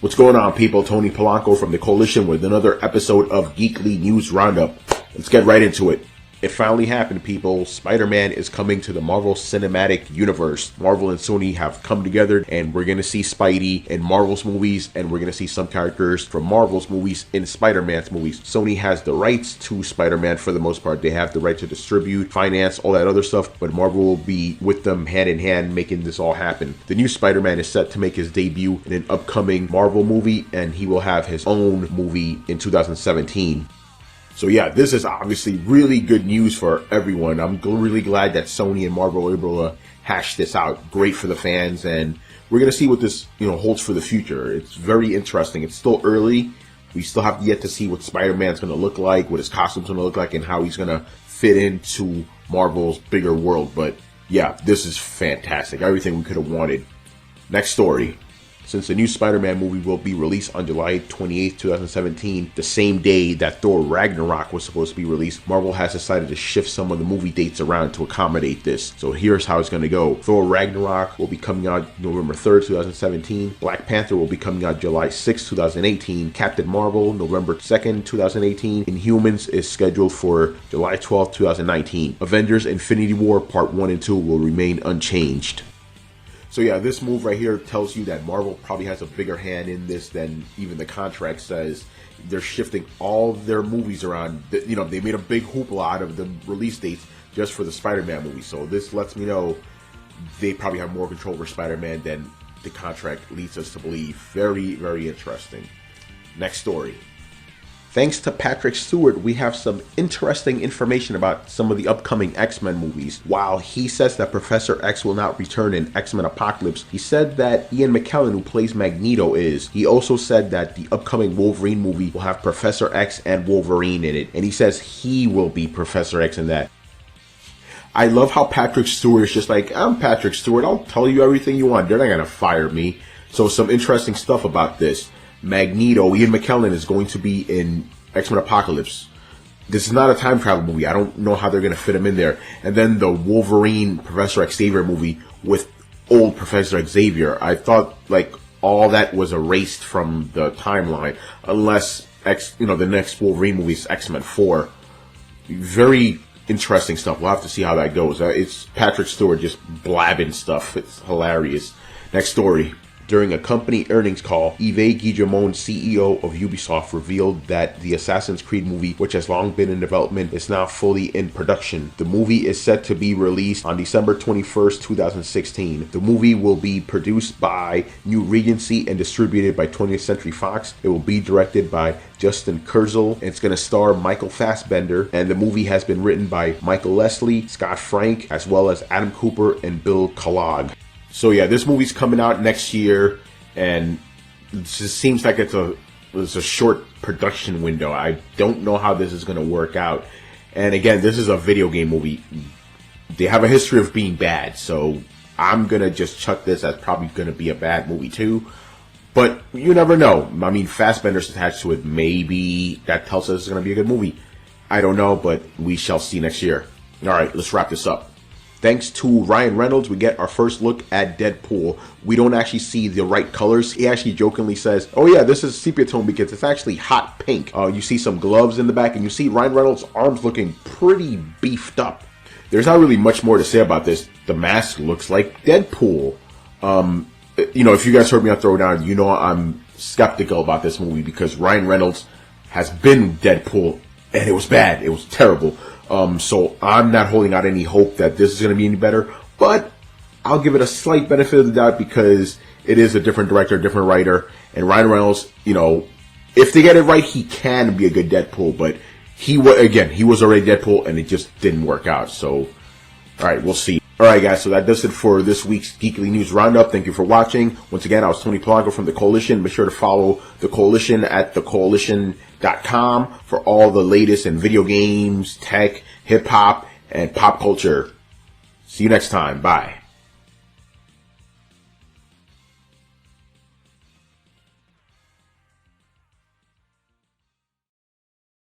What's going on, people? Tony Polanco from the Koalition with another episode of Geekly News Roundup. Let's get right into it. It finally happened, people. Spider-Man is coming to the Marvel Cinematic Universe. Marvel and Sony have come together, and we're going to see Spidey in Marvel's movies, and we're going to see some characters from Marvel's movies in Spider-Man's movies. Sony has the rights to Spider-Man for the most part. They have the right to distribute, finance, all that other stuff, but Marvel will be with them hand in hand making this all happen. The new Spider-Man is set to make his debut in an upcoming Marvel movie, and he will have his own movie in 2017. So yeah, this is obviously really good news for everyone. I'm really glad that Sony and Marvel were able to hash this out. Great for the fans, and we're going to see what this holds for the future. It's very interesting. It's still early. We still have yet to see what Spider-Man's going to look like, what his costume's going to look like, and how he's going to fit into Marvel's bigger world. But yeah, this is fantastic. Everything we could have wanted. Next story. Since the new Spider-Man movie will be released on July 28, 2017, the same day that Thor Ragnarok was supposed to be released, Marvel has decided to shift some of the movie dates around to accommodate this. So here's how it's going to go. Thor Ragnarok will be coming out November 3rd, 2017. Black Panther will be coming out July 6, 2018. Captain Marvel, November 2nd, 2018. Inhumans is scheduled for July 12, 2019. Avengers Infinity War Part 1 and 2 will remain unchanged. So yeah, this move right here tells you that Marvel probably has a bigger hand in this than even the contract says. They're shifting all their movies around. They made a big hoopla out of the release dates just for the Spider-Man movie. So this lets me know they probably have more control over Spider-Man than the contract leads us to believe. Very, very interesting. Next story. Thanks to Patrick Stewart, we have some interesting information about some of the upcoming X-Men movies. While he says that Professor X will not return in X-Men Apocalypse, he said that Ian McKellen, who plays Magneto, is. He also said that the upcoming Wolverine movie will have Professor X and Wolverine in it, and he says he will be Professor X in that. I love how Patrick Stewart is just like, I'm Patrick Stewart, I'll tell you everything you want, they're not gonna fire me. So some interesting stuff about this. Magneto, Ian McKellen, is going to be in X-Men Apocalypse. This is not a time travel movie. I don't know how they're going to fit him in there. And then the Wolverine Professor Xavier movie with old Professor Xavier. I thought like all that was erased from the timeline, unless the next Wolverine movie is X-Men 4. Very interesting stuff. We'll have to see how that goes. It's Patrick Stewart just blabbing stuff. It's hilarious. Next story. During a company earnings call, Yves Guillemot, CEO of Ubisoft, revealed that the Assassin's Creed movie, which has long been in development, is now fully in production. The movie is set to be released on December 21st, 2016. The movie will be produced by New Regency and distributed by 20th Century Fox. It will be directed by Justin Kurzel. It's going to star Michael Fassbender, and the movie has been written by Michael Leslie, Scott Frank, as well as Adam Cooper and Bill Kellogg. So yeah, this movie's coming out next year, and it just seems like it's a short production window. I don't know how this is going to work out. And again, this is a video game movie. They have a history of being bad, so I'm going to just chuck this as probably going to be a bad movie too. But you never know. I mean, Fassbender's attached to it. Maybe that tells us it's going to be a good movie. I don't know, but we shall see next year. All right, let's wrap this up. Thanks to Ryan Reynolds, we get our first look at Deadpool. We don't actually see the right colors. He actually jokingly says, oh yeah, this is sepia tone because it's actually hot pink. You see some gloves in the back, and you see Ryan Reynolds' arms looking pretty beefed up. There's not really much more to say about this. The mask looks like Deadpool. If you guys heard me on Throwdown, you know I'm skeptical about this movie because Ryan Reynolds has been Deadpool, and it was bad. It was terrible. So I'm not holding out any hope that this is going to be any better, but I'll give it a slight benefit of the doubt because it is a different director, different writer, and Ryan Reynolds, if they get it right, he can be a good Deadpool, but he was already Deadpool and it just didn't work out. So, alright, we'll see. Alright guys, so that does it for this week's Geekly News Roundup. Thank you for watching. Once again, I was Tony Polanco from the Koalition. Be sure to follow the Koalition at thekoalition.com for all the latest in video games, tech, hip-hop, and pop culture. See you next time. Bye.